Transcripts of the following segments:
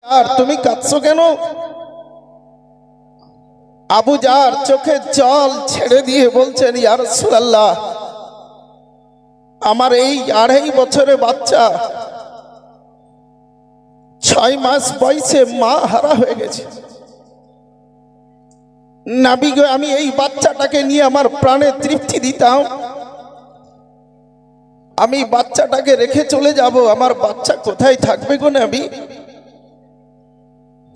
আর তুমি কাঁদছো কেন? আবু জার চোখে জল ছেড়ে দিয়ে বলছেন, ইয়া রাসূলুল্লাহ, আমার এই 2.5 বছরের বাচ্চা 6 মাস বয়সে মা হারা হয়ে গেছে। নবী গো, আমি এই বাচ্চাটাকে নিয়ে আমার প্রাণে তৃপ্তি দিতাম, আমি বাচ্চাটাকে রেখে চলে যাব, আমার বাচ্চা কোথায় থাকবে গো নবী?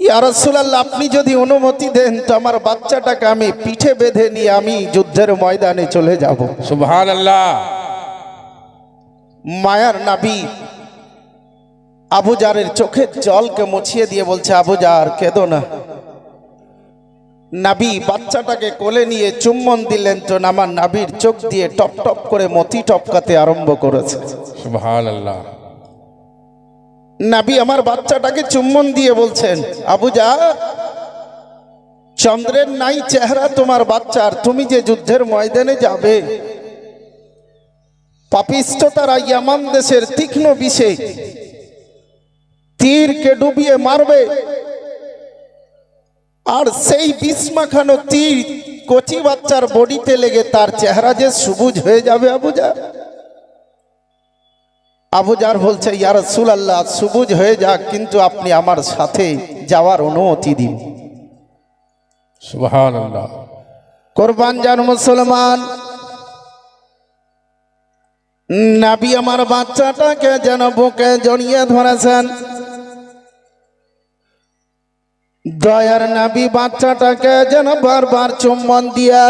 ইয়া রাসূলুল্লাহ, আপনি যদি অনুমতি দেন তো আমার বাচ্চাটাকে আমি পিঠে বেঁধে নিয়ে আমি যুদ্ধের ময়দানে চলে যাব। সুবহানাল্লাহ। মায়ার নবী আবু জারের চোখের জলকে মুছিয়ে দিয়ে বলছে, আবু জার কেঁদো না। নবী বাচ্চাটাকে কোলে নিয়ে চুম্বন দিলেন তো আমার নবীর চোখ দিয়ে টপ টপ করে মতি টপকাতে আরম্ভ করেছে। সুবহানাল্লাহ। নবী আমার বাচ্চাটাকে চুম্বন দিয়ে বলছেন, আবু জার, চন্দ্রের নাই চেহারা তোমার বাচ্চার, তুমি যে যুদ্ধের ময়দানে যাবে, পাপিষ্ঠ তারা ইয়ামান দেশের তীক্ষ্ণ বিষে তীরকে ডুবিয়ে মারবে, আর সেই বিষ মাখানো তীর কচি বাচ্চার বডিতে লেগে তার চেহারা যে সবুজ হয়ে যাবে। আবু জার বলছে, ইয়া রাসূলুল্লাহ, সবুজ হয়ে যাক, কিন্তু আপনি আমার সাথে যাওয়ার অনুমতি দিন। সুবহানাল্লাহ। কুরবান যান মুসলমান। নবী আমার বাচ্চাটাকে যেন বুকে জড়িয়ে ধরেছেন। দয়ার নবী বাচ্চাটাকে যেন বারবার চুম্বন দিয়া,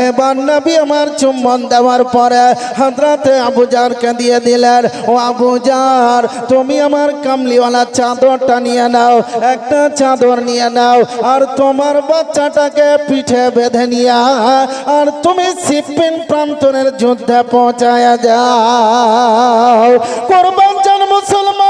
এবার নবী আমার চুম্বন দেওয়ার পরে হযরতে আবু জারকে দিয়ে দিলেন, ও আবু জার, তুমি আমার কামলিওয়ালা চাদরটা নিয়ে নাও, একটা চাদর নিয়ে নাও, আর তোমার বাচ্চাটাকে পিঠে বেঁধে নিয়ে আর তুমি সিফিন প্রান্তরের যুদ্ধে পৌঁছায় যাও। কুরবান যান মুসলমান।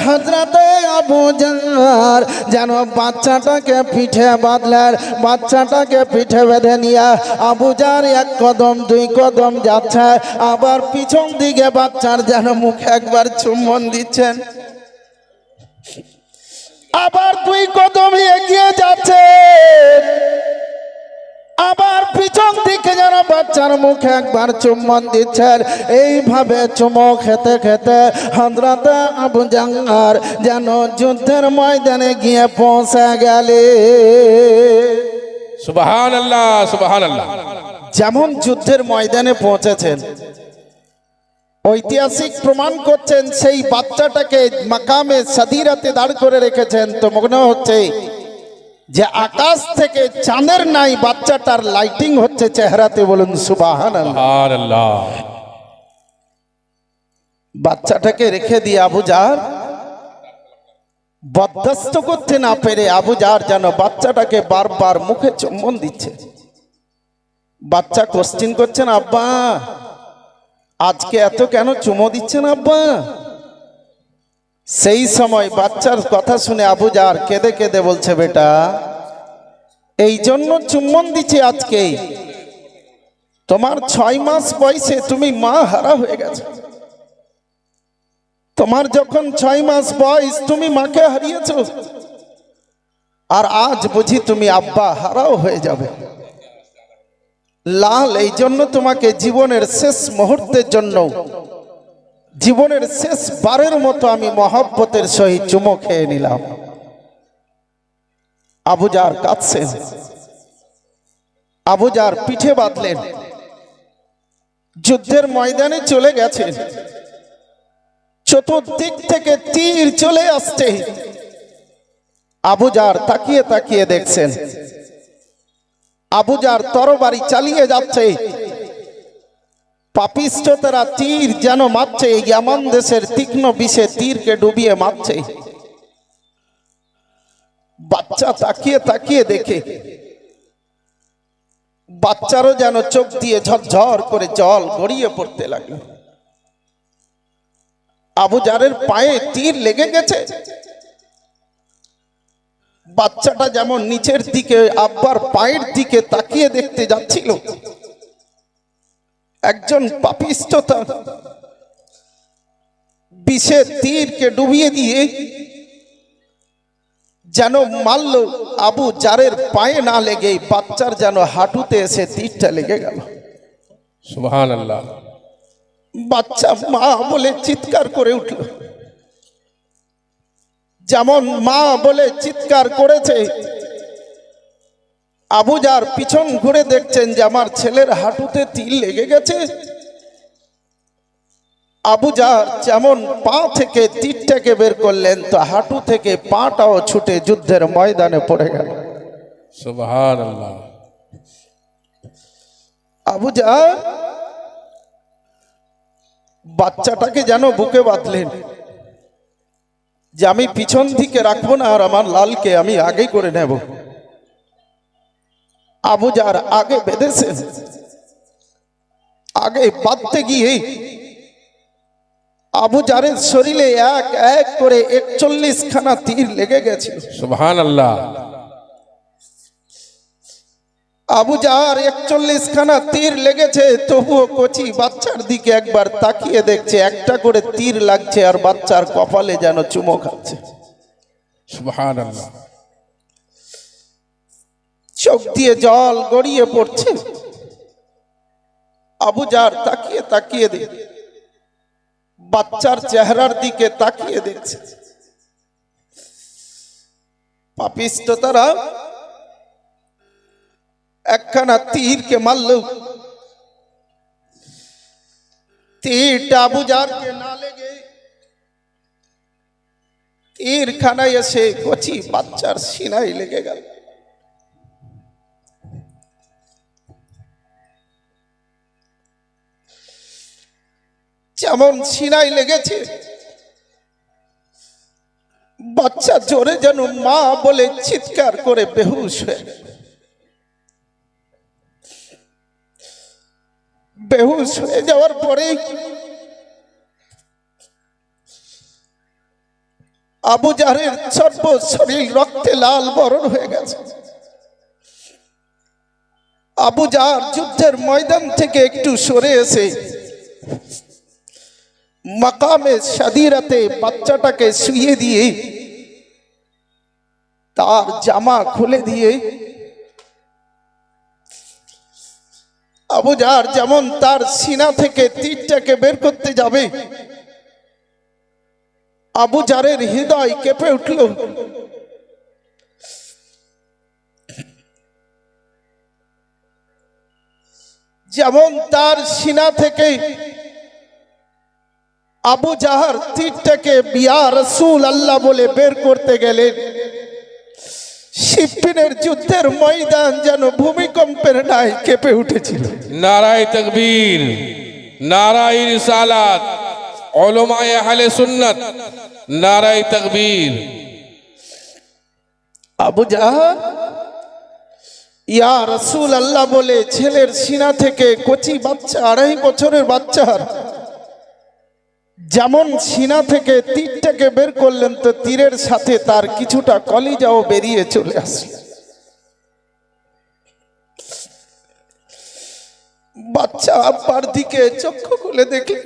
হযরতে আবু জার যেন বাচ্চাটাকে পিঠে বাঁধলেন, বাচ্চাটাকে পিঠে বেঁধে নিয়ে আবু জার 1 কদম 2 কদম যাচ্ছে, আবার পিছন দিকে বাচ্চার যেন মুখে একবার চুম্বন দিচ্ছেন, আবার 2 কদম এগিয়ে যাচ্ছে, আবার পিছন দিকে যেন বাচ্চার মুখে একবার চুম্বন দিচ্ছেন। এইভাবে চুমো খেতে খেতে হযরতে আবু জার যেন যুদ্ধের ময়দানে গিয়ে পৌঁছে গেলে। সুবহানাল্লাহ, সুবহানাল্লাহ। যেমন যুদ্ধের ময়দানে পৌঁছেছেন, ঐতিহাসিক প্রমাণ করছেন সেই বাচ্চাটাকে মাকামে সাদিরাতে দাঁড় করে রেখেছেন, তো মনে হচ্ছে যে আকাশ থেকে চাঁদের নাই বাচ্চাটার লাইটিং হচ্ছে চেহারাতে। বলুন সুবহানাল্লাহ। বাচ্চাটাকে রেখে দিয়ে আবু জার বরদাস্ত করতে না পেরে আবু জার যেন বাচ্চাটাকে বারবার মুখে চুম্বন দিচ্ছে। বাচ্চা কোশ্চেন করছেন, আব্বা আজকে এত কেন চুমো দিচ্ছেন আব্বা? সেই সময় বাচ্চার কথা শুনে আবু জার কেঁদে কেঁদে বলছে, বেটা, এই জন্য চুম্বন দিচ্ছি আজকে, তোমার 6 মাস বয়সে তুমি মা হারা হয়ে গেছে, তোমার যখন 6 মাস বয়স তুমি মাকে হারিয়েছ, আর আজ বুঝি তুমি আব্বা হারাও হয়ে যাবে। লাল, এই জন্য তোমাকে জীবনের শেষ মুহূর্তের জন্য, জীবনের শেষ বারের মতো আমি মহব্বতের সহিত চুমো খেয়ে নিলাম। আবু জার কাঁদছেন, আবু জার পিঠে বাঁধলেন, যুদ্ধের ময়দানে চলে গেছেন, চতুর্দিক থেকে তীর চলে আসছে। আবু জার তাকিয়ে তাকিয়ে দেখছেন, আবু জার তরবারি চালিয়ে যাচ্ছে, পাপিষ্ঠতারা তীর যেন মারছে, ইয়ামান দেশের তীক্ষ্ণ বিষে তীরকে ডুবিয়ে মারছে। বাচ্চা তাকিয়ে তাকিয়ে দেখে, বাচ্চারও যেন চোখ দিয়ে ঝরঝর করে জল গড়িয়ে পড়তে লাগলো। আবু জারের পায়ে তীর লেগে গেছে, বাচ্চাটা যেমন নিচের দিকে আব্বার পায়ের দিকে তাকিয়ে দেখতে যাচ্ছিল, একজন পাপিষ্ঠতা বিষের তীরকে ডুবিয়ে দিয়ে যেন মারল, আবু জারের পায়ে না লেগে বাচ্চার যেন হাঁটুতে এসে তীরটা লেগে গেল। সুবহানাল্লাহ। বাচ্চা মা বলে চিৎকার করে উঠল। যেমন মা বলে চিৎকার করেছে, আবু জার পিছন ঘুরে দেখছেন যে আমার ছেলের হাঁটুতে তীর লেগে গেছে। আবু জার যেমন পা থেকে তীরটাকে বের করলেন, তো হাঁটু থেকে পাটাও ছুটে যুদ্ধের ময়দানে পড়ে গেল। সুবহানাল্লাহ। আবু জার বাচ্চাটাকে যেন বুকে বাঁধলেন যে আমি পিছন থেকে রাখবো না, আর আমার লালকে আমি আগে করে নেব। আবু জার আগে বেঁধেছেন। আগে বাঁধতে গিয়ে আবু জারের শরীরে এক এক করে ৪১ খানা তীর লেগে গেছে। সুবহানাল্লাহ। আবু জার ৪১ খানা তীর লেগেছে, তবুও কচি বাচ্চার দিকে একবার তাকিয়ে দেখছে, একটা করে তীর লাগছে আর বাচ্চার কপালে যেন চুমো খাচ্ছে। সুবহানাল্লাহ। চোখ দিয়ে জল গড়িয়ে পড়ছে। আবু জার তাকিয়ে তাকিয়ে দেখে বাচ্চার চেহারার দিকে তাকিয়ে দেখছে। পাপিষ্ট তারা একখানা তীরকে মারল, তীরটা আবু জারকে না লেগে তীর খানায় এসে কচি বাচ্চার সিনায় লেগে গেল। যেমন সিনাই লেগেছে, বাচ্চা জোরে যেন মা বলে চিৎকার করে বেহুশ হয়ে গেল। বেহুশ হয়ে যাওয়ার পরে আবু জারের সর্ব শরীর রক্তে লাল বরণ হয়ে গেছে। আবু জার যুদ্ধের ময়দান থেকে একটু সরে এসে মাকামে সাদিরাতে বাচ্চাটাকে শুইয়ে দিয়ে তার জামা খুলে দিয়ে আবু জার যেমন তার সিনা থেকে তীরটাকে বের করতে যাবে, আবু জারের হৃদয় কেঁপে উঠল। যেমন তার সিনা থেকে আবু জাহার তীরটাকে ইয়া রাসূল আল্লাহ বলে বের করতে গেলেন, সিফিনের যুদ্ধের ময়দান যেন ভূমিকম্পের ন্যায় কেঁপে উঠেছিল। নারায়ে তাকবীর, নারায়ে রিসালাত, উলামায়ে আহলে সুন্নাত, নারায়ে তাকবীর। আবু জাহার ইয়া রাসূল আল্লাহ বলে ছেলের সিনা থেকে কচি বাচ্চা, ২.৫ বছরের বাচ্চার যেমন সিনা থেকে তীরটাকে বের করলেন, তো তীরের সাথে তার কিছুটা কলিজাও বেরিয়ে চলে আসে। বাচ্চা আব্বার দিকে চক্ষু খুলে দেখলেন,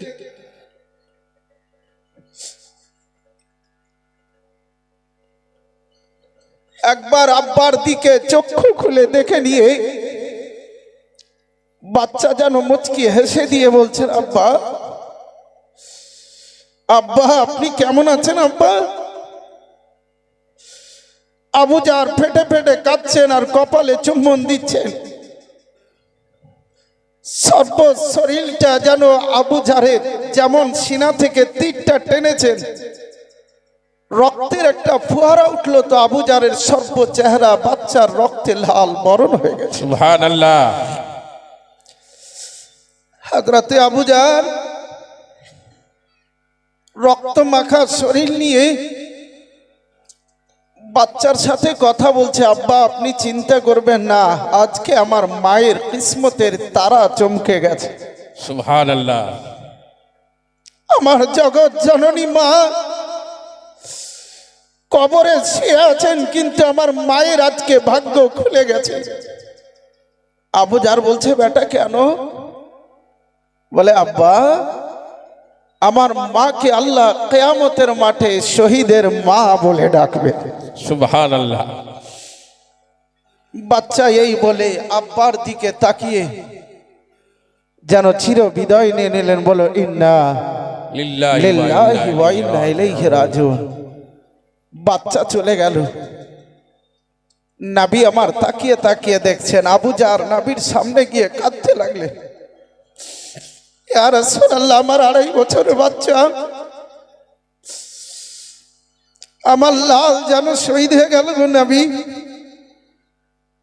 একবার আব্বার দিকে চক্ষু খুলে দেখে নিয়ে বাচ্চা যেন মুচকি হেসে দিয়ে বলছেন, আব্বা, আব্বা আপনি কেমন আছেন আব্বা? আবু জার ফেটে ফেটে কাঁদছেন আর কপালে চুম্বন দিচ্ছেন। সর্ব শরীরটা যেন আবু জারের যেমন সিনা থেকে তীরটা টেনেছেন, রক্তের একটা ফোয়ারা উঠলো, তো আবু জারের সর্ব চেহারা বাচ্চার রক্তে লাল বরণ হয়ে গেছে। সুবহানাল্লাহ। হযরতে আবু জার রক্ত মাখা শরীর নিয়ে বাচ্চার সাথে কথা বলছে, আব্বা আপনি চিন্তা করবেন না, আজকে আমার মায়ের কিসমতের তারা চমকে গেছে। সুবহানাল্লাহ। আমার জগৎ জননী মা কবরে শুয়ে আছেন, কিন্তু আমার মায়ের আজকে ভাগ্য খুলে গেছে। আবু জার বলছে, বেটা কেন? বলে, আব্বা আমার মাকে আল্লাহ কিয়ামতের মাঠে শহীদের মা বলে ডাকবে। সুবহানাল্লাহ। বাচ্চা এই বলে আব্বার দিকে তাকিয়ে যেন চির বিদায় নিয়ে নিলেন। বলো ইন্না লিল্লাহি ওয়া ইন্না ইলাইহি রাজিউন। বাচ্চা চলে গেল। নবী আমার তাকিয়ে তাকিয়ে দেখছেন। আবু জার নবীর সামনে গিয়ে কাঁদতে লাগলেন। ইয়া রাসূলুল্লাহ, আমার 2.5 বছরের বাচ্চা, আমার লাল যেন শহীদ হয়ে গেল গো নবী।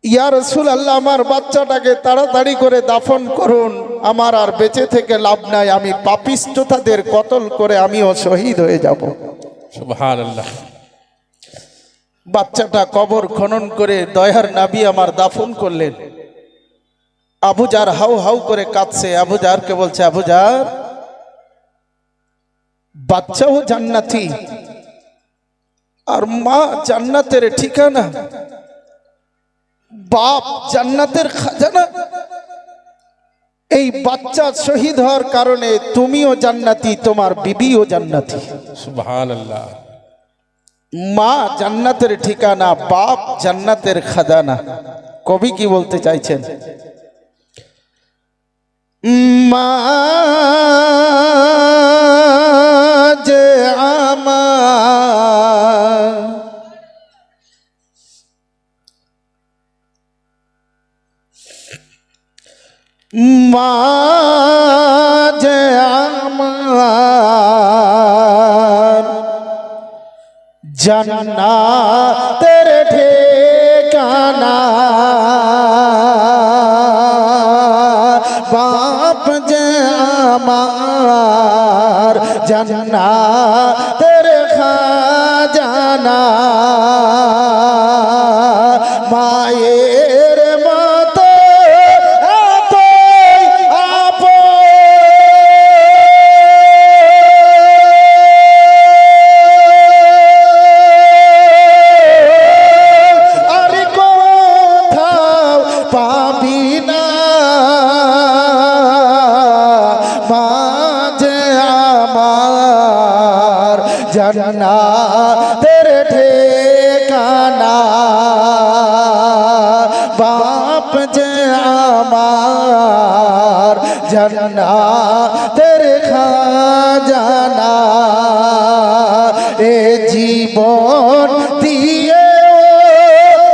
ইয়া রাসূলুল্লাহ, আমার বাচ্চাটাকে তাড়াতাড়ি করে দাফন করুন, আমার আর বেঁচে থেকে লাভ নাই, আমি পাপিষ্ঠতাদের কতল করে আমিও শহীদ হয়ে যাব। সুবহানাল্লাহ। বাচ্চাটা কবর খনন করে দয়ার নবী আমার দাফন করলেন। আবু জার হাউ হাউ করে কাঁদছে। আবু জারকে বলছে, আবু জার, বাচ্চাও জান্নাতি আর মা জান্নাতের ঠিকানা, বাপ জান্নাতের খাজানা। এই বাচ্চা শহীদ হওয়ার কারণে তুমিও জান্নাতি, তোমার বিবিও জান্নাতি। সুবহানাল্লাহ। মা জান্নাতের ঠিকানা, বাপ জান্নাতের খাজানা। কবি কি বলতে চাইছেন? মা যে আমার মা যে আমার জান্নাতের ঠিকানা, বাপ যে আমার জান্নাতের খাজানা। মায়ের মতো এতই আপন, আর কোথাও পাবি না। মা যে আমার জান্নাতের ঠিকানা, বাপ যে আমার জান্নাতের খাজানা। এ জীবন দিয়ে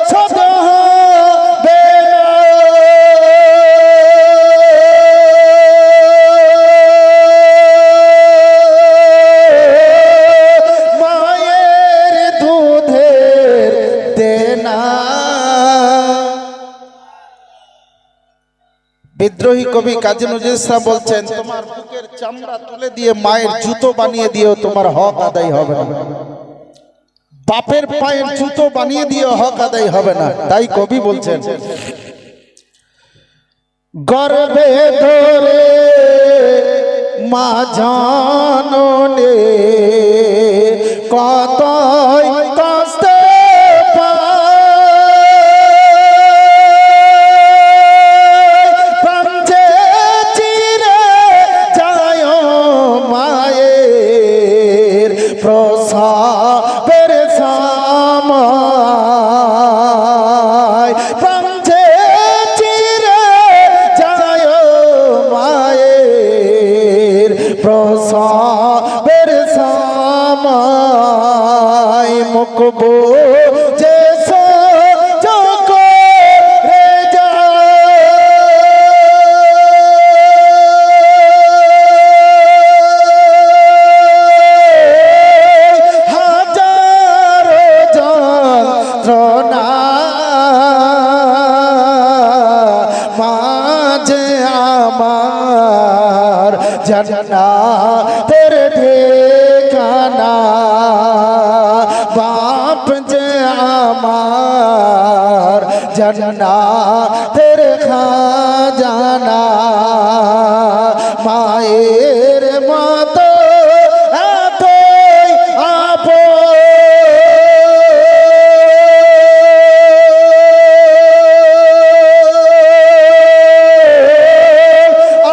শোধ হবে না। মায়ের দুধের দেনা। বিদ্রোহী কবি কাজী নজরুল ইসলাম বলছেন, তোমার বুকের চামড়া তুলে দিয়ে মায়ের জুতো বানিয়ে দিও, তোমার হক আদায় হবে না। বাপের পায়ের জুতো বানিয়ে দিও, হক আদায় হবে না। তাই কবি বলছেন, গর্বে ধরে মা জাননে কতই কষ্টে প্রসাবের সময় প্রাঞ্জে চিরে যায় মায়ের, প্রসাবের সময় মুখ বুজে জান্নাতের ঠিকানা, বাপ যে আমার জান্নাতের খাজানা। মায়ের মতো এতই আপন,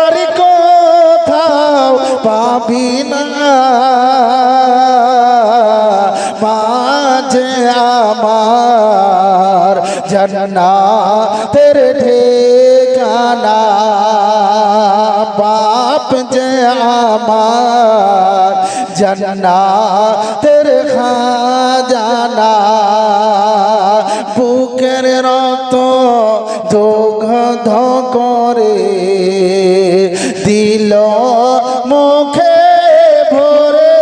আর কোথাও পাবি না। যে আমার জান্নাতের ঠিকানা, বাপ যে আমার জান্নাতের খাজানা, বুকের রক্ত দগ্ধ করে দিল মুখে ভরে,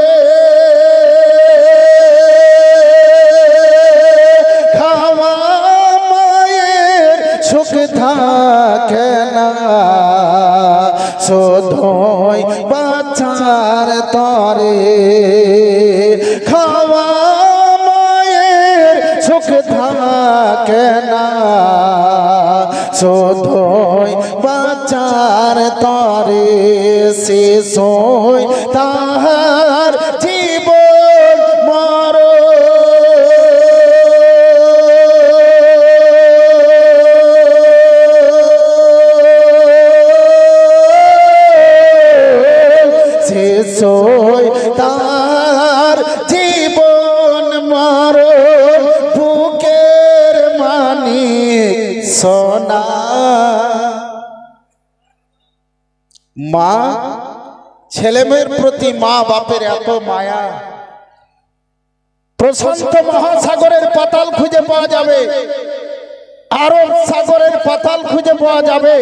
খাওয়া মায়ের সুখ থাকে না, শুধুই বাচ্চার তরে, খাওয়া মায়ের সুখ থাকে না, শুধুই বাচ্চার তরে, শিশুই তাহার জীবন মরণ, শিশুই তার জীবন মরণ, বুকের মানিক সোনা। মা ছেলেমেয়ের প্রতি মা বাপের এত মায়া, প্রশান্ত মহাসাগরের পাতাল খুঁজে পাওয়া যাবে, আরব সাগরের পাতাল খুঁজে পাওয়া যাবে,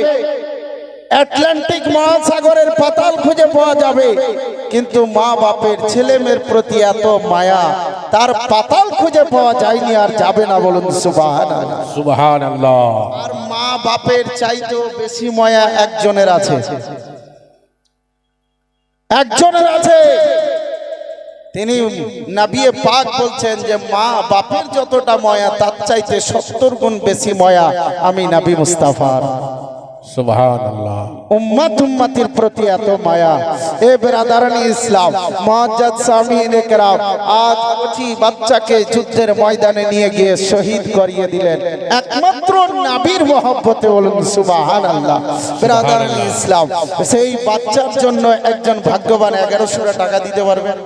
আটলান্টিক মহাসাগরের পাতাল খুঁজে পাওয়া যাবে, কিন্তু মা বাপের ছেলেমেয়ের প্রতি এত মায়া তার পাতাল খুঁজে পাওয়া যায়নি, আর যাবে না, বলুন সুবহানাল্লাহ। সুবহানাল্লাহ। আর মা বাপের চাইতেও বেশি মায়া একজনের আছে, একজনের আছে, তিনি নবী পাক বলছেন যে মা বাপের যতটা মায়া তার চাইতে 70 গুণ বেশি মায়া আমি নবী মুস্তাফার। সুবহানাল্লাহ। উম্মতির প্রতি এত মায়া। এ বেরাদারানি ইসলাম, মুআজ্জাজ সামিঈনে কেরাম, আজ কচি বাচ্চাকে যুদ্ধের ময়দানে নিয়ে গিয়ে শহীদ করিয়ে দিলেন একমাত্র নবীর মহব্বতে, বলুন সুবহানাল্লাহ। বেরাদারানি ইসলাম, সেই বাচ্চার জন্য একজন ভাগ্যবান 1100 টাকা দিতে পারবেন?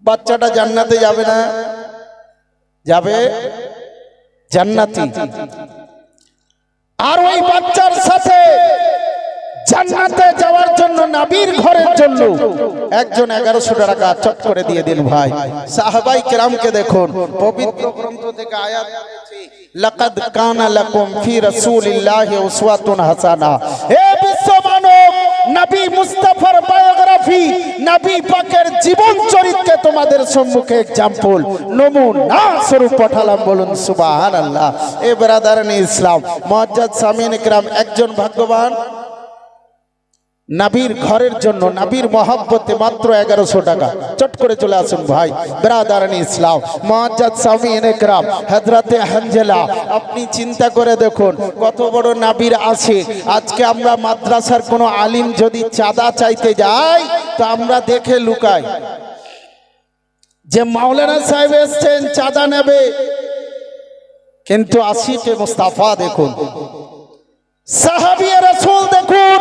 বাচ্চাটা জান্নাতে যাবে না? যাবে, জান্নাতি। আর ওই বাচ্চার সাথে জান্নাতে যাওয়ার জন্য নবীর ঘরের জন্য একজন 1100 টাকা চট করে দিয়ে দিন। ভাই সাহাবাই কেরামকে দেখুন, পবিত্র গ্রন্থ থেকে আয়াত আছে, লাকাদ কানা লাকুম ফি রাসূলিল্লাহি উসওয়াতুন হাসানা। হে বিশ্ব মানব, নবী মুস্তাফার বায়োগ্রাফি, নবী পাকের জীবন চরিত্রে তোমাদের সম্মুখে एग्जांपल নমুনা স্বরূপ পাঠালাম, বলুন সুবহানাল্লাহ। এ ব্রাদারানি ইসলাম, মুআজ্জাজ সামিঈনে কেরাম, একজন ভাগ্যবান নবীর ঘরের জন্য নবীর মহব্বতে মাত্র 1100 টাকা চট করে চলে আসুন। ভাই ব্রাদারানি ইসলাম, মুআজ্জাজ সামিঈনে কেরাম, হযরতে হানজালা, আপনি চিন্তা করে দেখুন কত বড় নবীর আশিক। আজকে আমরা মাদ্রাসার কোনো আলিম যদি চাঁদা চাইতে যাই তো আমরা দেখে লুকাই যে মাওলানা সাহেব এসেছেন চাঁদা নেবে, কিন্তু আশিকে মুস্তাফা দেখুন, সাহাবিয়ে রাসূল দেখুন,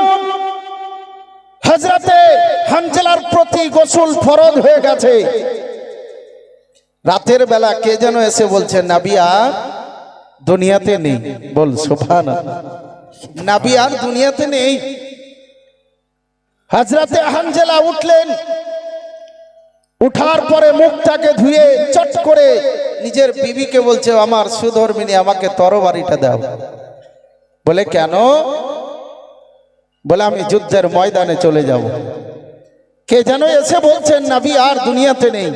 হযরতে হানজালার প্রতি গোসল ফরজ হয়ে গেছে। রাতের বেলা কে যেন এসে বলছে নবী আর দুনিয়াতে নেই, বল সুবহানাল্লাহ। নবী আর দুনিয়াতে নেই। হযরতে হানজালা উঠলেন, উঠার পরে মুখটাকে ধুয়ে চট করে নিজের বিবিকে বলছে, আমার সুধর্মিনী আমাকে তরবারিটা দাও। বলে কেন? বলে আমি যুদ্ধের ময়দানে চলে যাব। কে যেন এসে বলছেন নবী আর দুনিয়াতে নেই।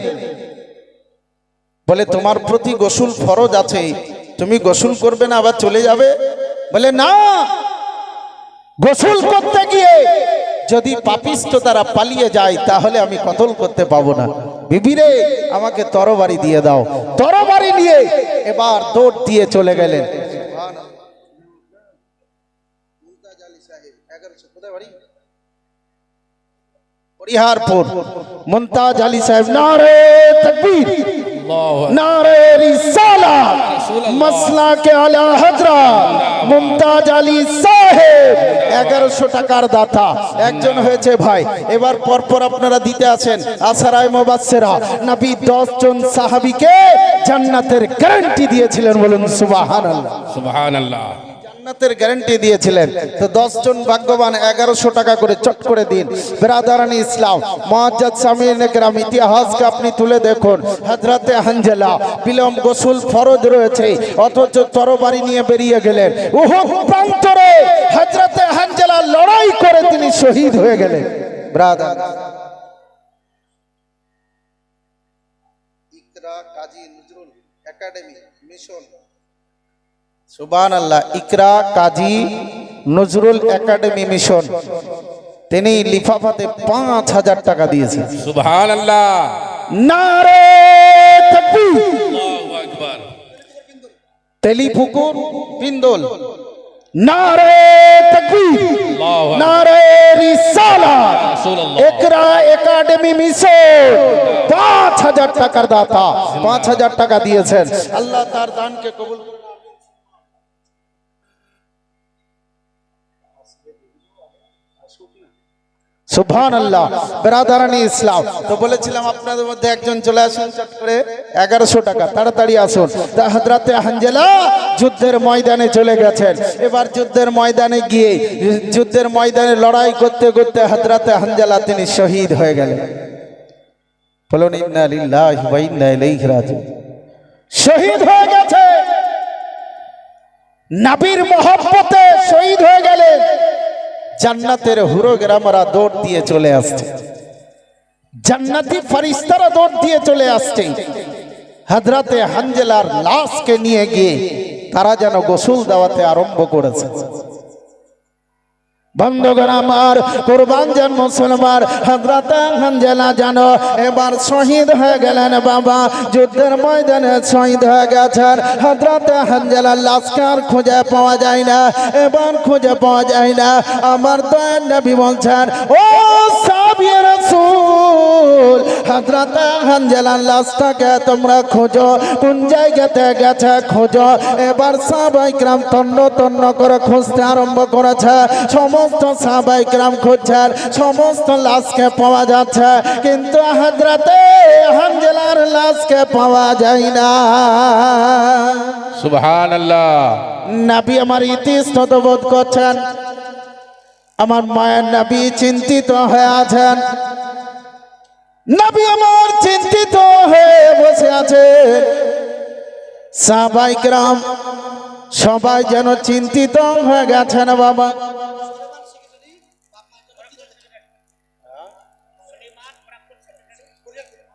বলে তোমার প্রতি গোসল ফরজ আছে, তুমি গোসল করবে না আবার চলে যাবে? বলে না, গোসল করতে গিয়ে যদি পাপিষ্ঠ তারা পালিয়ে যায় তাহলে আমি কতল করতে পাবো না। বিবিরে আমাকে তরবারি দিয়ে দাও। তরবারি নিয়ে এবার দৌড় দিয়ে চলে গেলেন। হরিহরপুর মুমতাজ আলী সাহেব, নারে তাকবীর, নারে রিসালাত, মাসলাকে আলা হযরত মুমতাজ আলী সাহেব 1100 টাকার দাতা একজন হয়েছে ভাই। এবার পরপর আপনারা দিতে আছেন আসারায় মুবাশশিরা। নবী 10 জন সাহাবীকে জান্নাতের গ্যারান্টি দিয়েছিলেন, বলুন সুবহানাল্লাহ। সুবহানাল্লাহ। জান্নাতের গ্যারান্টি দিয়েছিলেন। তো 10 জন ভাগ্যবান 1100 টাকা করে চট করে দিন। বিরাদারানি ইসলাম, মুআজ্জাজ সামিঈনে কেরাম, ইতিহাসকে আপনি তুলে দেখুন। হযরতে হানজালা বিলম্ব গোসল ফরজ রয়েছে, অথচ তরবারি নিয়ে বেরিয়ে গেলেন। উহুদ প্রান্তরে হযরতে হানজালা লড়াই করে তিনি শহীদ হয়ে গেলেন। ব্রাদার, ইকরা কাজী নজরুল একাডেমি মিশন, সুবহানাল্লাহ, ইকরা কাজী নজরুল একাডেমি মিশন, তিনি লিফাফাতে 5000 টাকা দিয়েছেন। সুবহানাল্লাহ। নারে তাকবীর। আল্লাহু আকবার। তেলিপুকুর পিন্দল, নারে তাকবীর, আল্লাহু আকবার। নারে রিসালাত। রাসূলুল্লাহ। ইকরা একাডেমি মিশন 5000 টাকার দাতা 5000 টাকা দিয়েছেন। আল্লাহ তার দানকে কবুল করুন। সুবহানাল্লাহ। বিরাদারানি ইসলাম, তো বলেছিলাম আপনাদের মধ্যে একজন চলে আসুন চট করে 1100 টাকা, তাড়াতাড়ি আসুন। তা হযরতে হানজালা যুদ্ধের ময়দানে চলে গেছেন। এবার যুদ্ধের ময়দানে গিয়ে যুদ্ধের ময়দানে লড়াই করতে করতে হযরতে হানজালা তিনি শহীদ হয়ে গেলেন। বলুন ইন্না লিল্লাহি ওয়া ইন্না ইলাইহি রাজিউন। শহীদ হয়ে গেছে, নবীর মহব্বতে শহীদ হয়ে গেলেন। জান্নাতের হুরোগেরামরা দৌড় দিয়ে চলে আসছে, জান্নাতি ফেরেশতারা দৌড় দিয়ে চলে আসছে। হযরতে হানজালার লাশকে নিয়ে গিয়ে তারা যেন গোসল দেওয়াতে আরম্ভ করেছে। বন্ধুগণ আমার, কুরবান যান মুসলমান, হযরতে হানজালা জানো এবার শহীদ হয়ে গেলেন। বাবা যুদ্ধের ময়দানে শহীদ হয়ে গেছেন। হযরতে হানজালার লাশকে আর খুঁজে পাওয়া যায় না, এবার খুঁজে পাওয়া যায় না। আমার দয়ার নবী বলছেন, ও সাহাবী রাসূল, হযরতে হানজালার লাশটাকে তোমরা খোঁজো, কোন জায়গাতে গেছে খোঁজো। এবার সাহাবায়ে কেরাম তন্ন তন্ন করে খুঁজতে আরম্ভ করেছে। সমস্ত সাহাবায়ে কেরাম খুঁজছেন, সমস্ত লাশকে পাওয়া যাচ্ছে, কিন্তু হযরতে হানজালার লাশকে পাওয়া যায় না। সুবহানাল্লাহ। নবী আমার ইতস্তত বোধ করছেন, আমার মায়ের নবী চিন্তিত হয়ে আছেন। নবী আমার চিন্তিত হয়ে বসে আছে। সাহাবায়ে কেরাম সবাই যেন চিন্তিত হয়ে গেছেন। বাবা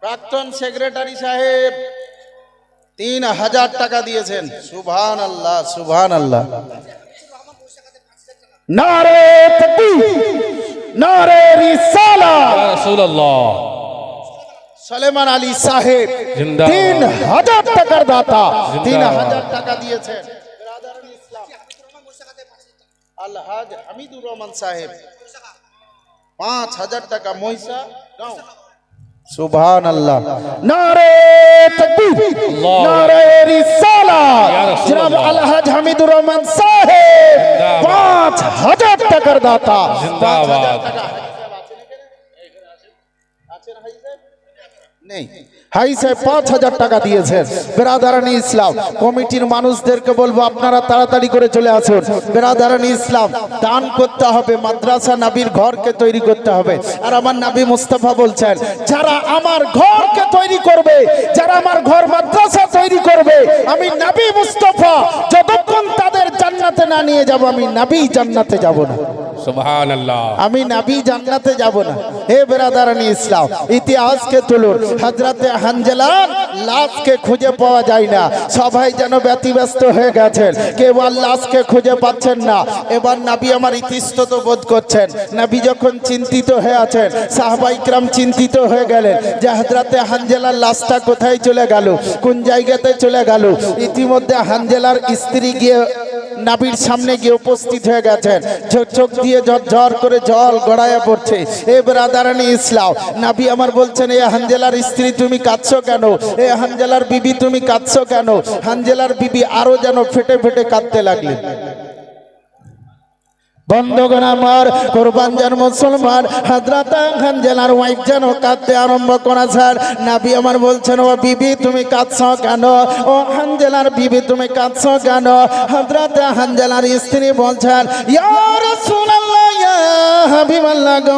প্রাক্তন সেক্রেটারি সাহেব 3000 টাকা দিয়েছেন। সুবহানাল্লাহ, সুবহানাল্লাহ। নারে তাকবীর, নারে রিসালাত। ইয়া রাসূলুল্লাহ। সুলেমান আলী সাহেব জিন্দাবাদ। 3000 টাকার দাতা 3000 টাকা দিয়েছেন। আলহাজ হামিদুর রহমান সাহেব 5000 টাকা মহিষা গাঁও। সুবহানাল্লাহ। নারে তাকবীর, আল্লাহু নারে রিসালাত। ইয়া রাসূলুল্লাহ। জনাব আলহাজ হামিদুর রহমান সাহেব জিন্দাবাদ। 5000 টাকার দাতা। জিন্দাবাদ। নেই হাই সাহেব 5000 টাকা দিয়েছেন। বিরাদারানি ইসলাম, কমিটির মানুষদেরকে বলবো আপনারা তাড়াতাড়ি করে চলে আসুন। বিরাদারানি ইসলাম, দান করতে হবে, মাদ্রাসা নবীর ঘরকে তৈরি করতে হবে। আর আমার নবী মুস্তাফা বলছেন, যারা আমার ঘরকে তৈরি করবে, যারা আমার ঘর মাদ্রাসা তৈরি করবে, আমি নবী মুস্তাফা যতক্ষণ তাদের জান্নাতে না নিয়ে যাব, আমি নবী জান্নাতে যাব না। সুবহানাল্লাহ। আমি নবী জান্নাতে যাব না। হে বিরাদারানি ইসলাম, ইতিহাসকে তুলুন। হযরতে হানজালার লাশকে খুঁজে পাওয়া যায় না, সবাই যেন ব্যতিব্যস্ত হয়ে গেছেন, কেউ আর লাশকে খুঁজে পাচ্ছেন না। এবার নবী আমার ইতস্তত বোধ করছেন। নবী যখন চিন্তিত হয়ে আছেন, সাহাবায়ে কেরাম চিন্তিত হয়ে গেলেন যে হযরতে হানজালার লাশটা কোথায় চলে গেল, কোন জায়গাতে চলে গেল। ইতিমধ্যে হানজালার স্ত্রী গিয়ে নবীর সামনে গিয়ে উপস্থিত হয়ে গেছেন। চোখ দিয়ে ঝরঝর করে জল গড়াইয়া পড়ছে। এ ব্রাদারানি ইসলাম, নবী আমার বলছেন, এ হানজালার স্ত্রী তুমি কাঁদছো কেন? এ হানজালার বিবি তুমি কাঁদছো কেন? হানজালার বিবি আরো যেন ফেটে ফেটে কাঁদতে লাগলেন। বন্ধুগণ আমার, কুরবান যান মুসলমান, হযরত হানজালার ওয়াইফ যেন কাঁদতে আরম্ভ করেছেন। নবী আমার বলছেন, ও বিবি তুমি কাঁদছো কেন? ও হানজালার বিবি তুমি কাঁদছো কেন? হযরত হানজালার স্ত্রী বলছেন, ইয়া রাসূলুল্লাহ, ইয়া হাবিবাল্লাহ গো,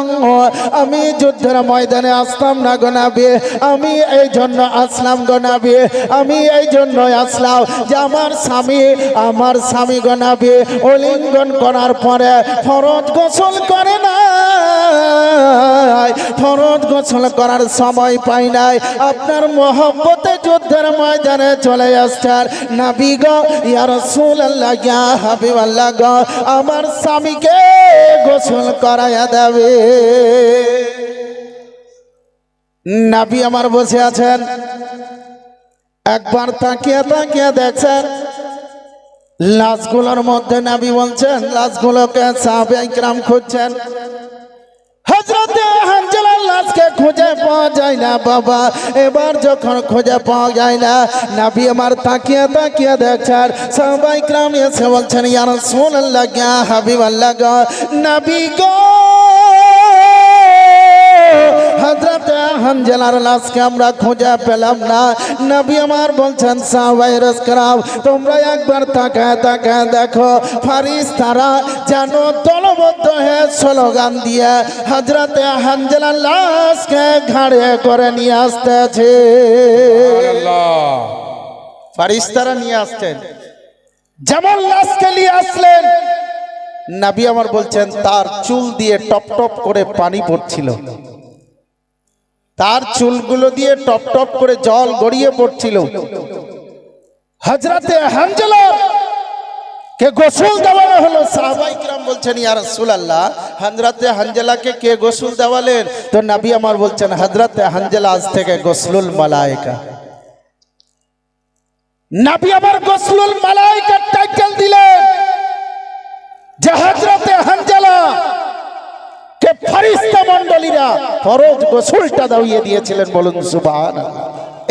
আমি যুদ্ধের ময়দানে আসলাম না গো নবী, আমি এই জন্য আসলাম গো নবী, আমি এই জন্য আসলাম যে আমার স্বামী গো নবী অলিঙ্গন করার পরে ফরজ গোসল করে নাই, ফরজ গোসল করার সময় পাই নাই। আপনার মহব্বতে যুদ্ধের ময়দানে চলে আসছেন নবী গো, ইয়া রাসূলুল্লাহ, ইয়া হাবিবাল্লাহ গো, আমার স্বামীকে গোসল করাইয়া দেবে। নবী আমার বসে আছেন, একবার তাকিয়ে তাকিয়ে দেখছেন লাশগুলোর মধ্যে। নবী বলছেন, লাশগুলোকে সাহাবায়ে কিরাম খুঁজছেন। হযরত হানজালার লাশকে খুঁজে পাওয়া যায় না বাবা। এবার যখন খুঁজে পাওয়া যায় না, নবী আমার তাকিয়ে তাকিয়ে দেখছেন। সাহাবায়ে কিরাম এসে বলছেন, ইয়া রাসূলুল্লাহ, ইয়া হাবিবাল্লাহ গো, নবী গো, হযরত হানজালার লাশকে আমরা খুঁজে পেলাম না। নবী আমার বলছেন, সাহাবায়ে কিরাম তোমরা একবার তাকায় তাকায় দেখো, ফেরেশতারা যেন দলবদ্ধ হয়ে স্লোগান দিয়ে হযরত হানজালার লাশকে ঘাড়ে করে নিয়ে আসতেছে। আল্লাহ, ফেরেশতারা নিয়ে আসছেন, যেমন লাশকে নিয়ে আসলেন, নবী আমার বলছেন তার চুল দিয়ে টপ টপ করে পানি পড়ছিল, তার চুলগুলো দিয়ে টপ টপ করে জল গড়িয়ে পড়ছিল। হযরতে হানজালার কে গোসল দেওয়ানো হলো। সাহাবায়ে কিরাম বলছেন, ইয়া রাসূলুল্লাহ, হযরতে হানজালাকে কে গোসল দেওয়ালেন? তো নবী আমার বলছেন, হযরতে হানজালা আজ থেকে গোসলুল মালায়েকা। নবী আমার গোসলুল মালায়েকার টাইটেল দিলেন যে হযরতে হানজালা কে ফেরেশতা মণ্ডলীরা ফরজ গোসলটা দাওয়িয়ে দিয়েছিলেন। বলুন সুবহানাল্লাহ।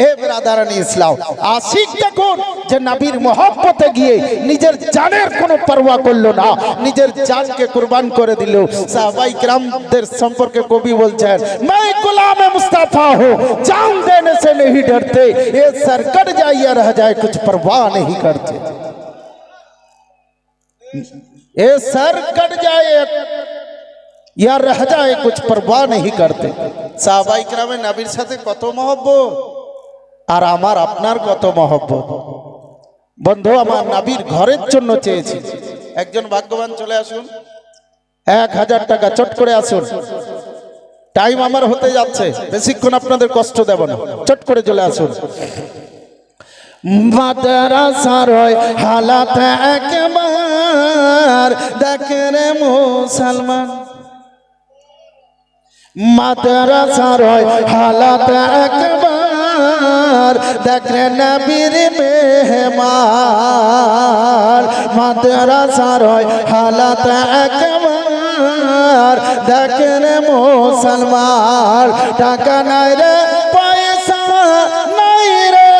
এ ব্রাদারান ইসলাম, আশিক দেখুন যে নবীর মহব্বতে গিয়ে নিজের জানের কোনো পরোয়া করলো না, নিজের জানকে কুরবান করে দিল। সাহাবায়ে কিরামদের সম্পর্কে কবি বলছেন, मैं गुलाम मुस्तफा हूं, जान देने से नहीं डरते, ये सर कट जाए या रह जाए कुछ परवाह नहीं करते, ये सर कट जाए या रह जाए कुछ परवाह नहीं करते। সাহাবায়ে কিরামের নবীর সাথে কত মহব্বত, আর আমার আপনার কত মহব্বত। বন্ধু আমার, নবীর ঘরের জন্য চেয়েছি। একজন ভাগ্যবান চলে আসুন, 1000 টাকা চট করে আসুন। টাইম আমার হতে যাচ্ছে, বেশিক্ষণ আপনাদের কষ্ট দেব না, চট করে চলে আসুন। মাদ্রাসার হালাত একবার দেখে রে মুসলমান, মাদ্রাসার হালাত একবার দেখে নবীর মেহমান, মাদ্রাসার হালাত একবার দেখে রে মুসলমান, টাকা নাই রে পয়সা নাই রে,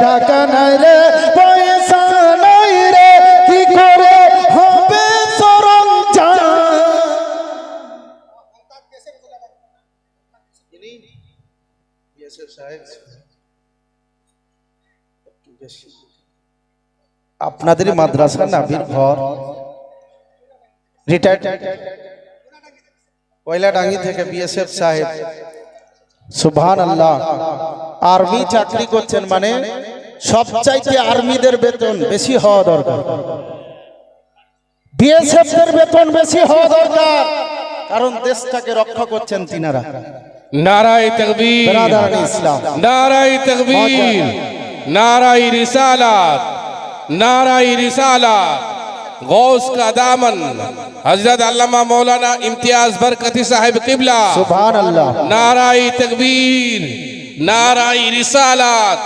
টাকা নাই রে পয়সা নাই রে, কি করে হবে সরঞ্জাম। আপনাদেরই মাদ্রাসা নবীর ঘর, রিটায়ার্ড কয়লাডাঙ্গি থেকে বিএসএফ সাহেব, সুবহানাল্লাহ, আর্মি চাকরি করছেন, মানে সবচাইতে আর্মিদের বেতন বেশি হওয়া দরকার, বিএসএফ দের বেতন বেশি হওয়া দরকার, কারণ দেশটাকে রক্ষা করছেন তিনারা। नाराए तकबीर, बिरादरान इस्लाम, नाराए तकबीर, नाराए रिसालत, नाराए रिसालत, गौस का दामन हजरत अल्लामा मौलाना इम्तियाज बरकती साहिब किबला, सुभानअल्लाह, नाराए तकबीर, नाराए रिसालत,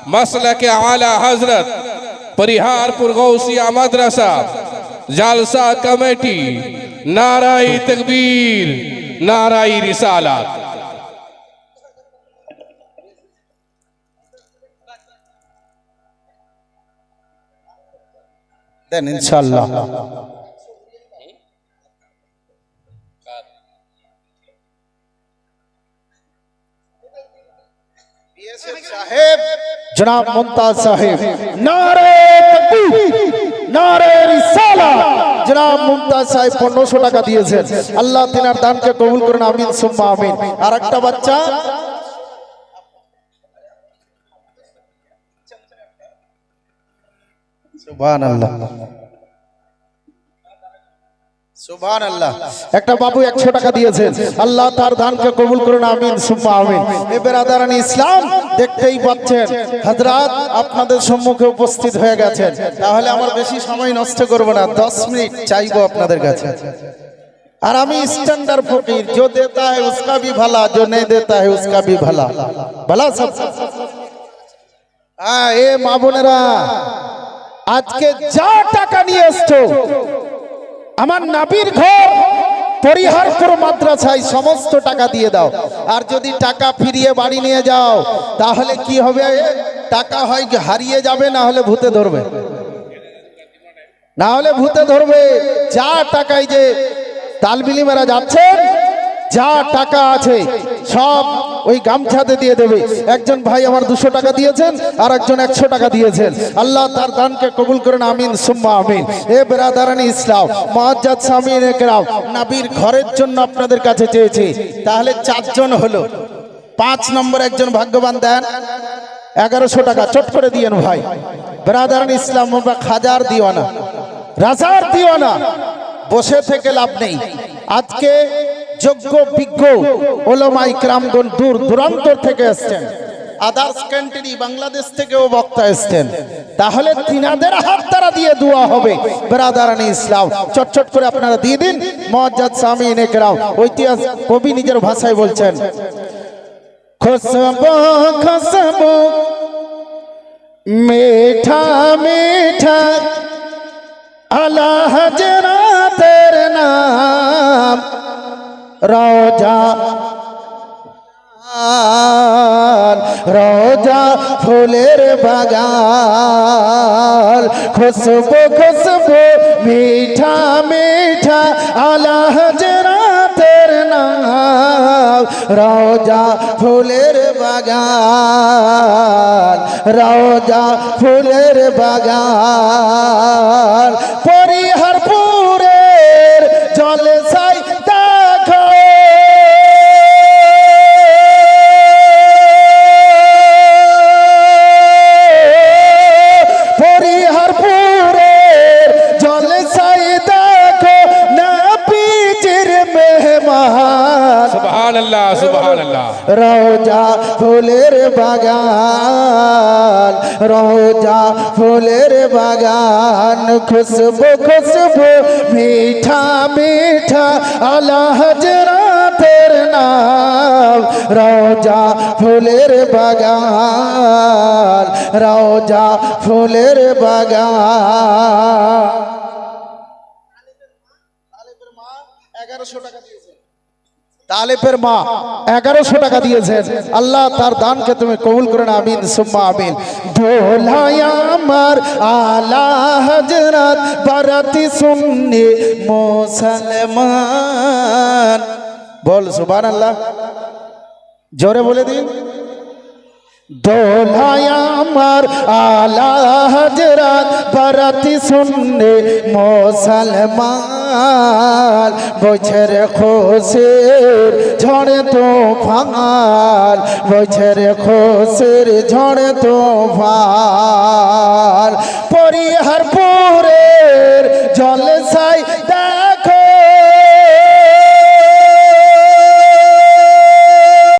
मसलक आला हजरत परिहारपुर गौसिया मदरसा जालसा कमेटी, नाराए तकबीर, नाराए रिसालत। দেন ইনশাআল্লাহ। জনাব মুমতাজ সাহেব, নারে তাকবীর, নারে রিসালাত। জনাব মুমতাজ সাহেব 1500 টাকা দিয়েছেন। আল্লাহ তিনার দানকে কবুল করুন, আমিন সুম্মা আমিন। আর একটা বাচ্চা সুবহানাল্লাহ, সুবহানাল্লাহ। একটা বাবু 100 টাকা দিয়েছেন। আল্লাহ তার দানকে কবুল করুন, আমিন সুম্মা আমিন। এ বেরাদারানি ইসলাম, দেখতেই পাচ্ছেন হযরত আপনাদের সম্মুখে উপস্থিত হয়ে গেছেন। তাহলে আমার বেশি সময় নষ্ট করব না, 10 মিনিট চাইবো আপনাদের কাছে। আর আমি স্ট্যান্ডার্ড ফকির, जो देता है उसका भी भला, जो नहीं देता है उसका भी भला। भला सब। হ্যাঁ, এ মা বোনেরা, আজকে যা টাকা নিয়ে এসছো আমার নবীর ঘর পরিহারপুর মাদ্রাসায় সমস্ত টাকা দিয়ে দাও। আর যদি টাকা ফিরিয়ে বাড়ি নিয়ে যাও তাহলে কি হবে? টাকা হয় হারিয়ে যাবে, না হলে ভূতে ধরবে, না হলে ভূতে ধরবে। যা টাকায় যে তালবিলিমেরা যাচ্ছেন, যা টাকা আছে সব ওই গামছাতে দিয়ে দেবে। একজন ভাই আমার 200 টাকা দিয়েছেন, আর একজন 100 টাকা দিয়েছেন। আল্লাহ তার দানকে কবুল করেন, আমিন সুম্মা আমিন। এ বেরাদারানি ইসলাম, মুআজ্জাজ সামিন একরাম, নবীর ঘরের জন্য আপনাদের কাছে চেয়েছি। তাহলে 4 জন হলো। 5 নম্বর একজন ভাগ্যবান দেন 1100 টাকা, চট করে দিয়েন ভাই। বেরাদারানি ইসলাম, হাজার দিও না, রাজার দিও না, বসে থেকে লাভ নেই। আজকে যোগ্য বিজ্ঞ ওলামা ইকরামগণ দূর দূরান্তর থেকে এসেছেন, আদার্স কান্ট্রি বাংলাদেশ থেকেও বক্তা এসেছেন। তাহলে তিনাদের হাত দ্বারা দিয়ে দোয়া হবে। বেরাদারানি ইসলাম, চটচট করে আপনারা দিয়ে দিন। মুআজ্জাজ সামিন একরাম, ঐতিহাসিক কবি নিজের ভাষায় বলছেন, খুশবু খুশবু মিঠা মিঠা আলা হযরতের নাম, রোজা রোজা ফুলের বাগান, খুশবু খুশবু মিঠা মিঠা আলা হযরতের নাম, রোজা ফুলের বাগান, রোজা ফুলের বাগান। পরিহারপুরের জলসায় দেখো সুবহানাল্লাহ, সুবহানাল্লাহ। রোজা ফুলের বাগান, রোজা ফুলের বাগান, খুশবু খুশবু মিঠা মিঠা আলা হযরতের নাম, রোজা ফুলের বাগান, রোজা ফুলের বাগান। 1100 টাকা দিয়েছেন। তালেবের মা 1100 টাকা দিয়েছেন। আল্লাহ তার দানকে তুমি কবুল করেন, আমিন সুম্মা আমিন। দোলায় আমার আলা হযরত বারাতি সুন্নি মুসলমান। বল সুবহানাল্লাহ, জোরে বলে দিন। দোলায় আমার আলা হযরত বারাতি সুন্নি মুসলমান, বছর খুশির ঝড়ে তুফান, বছর খুশির ঝড়ে তুফান। পরিহারপুর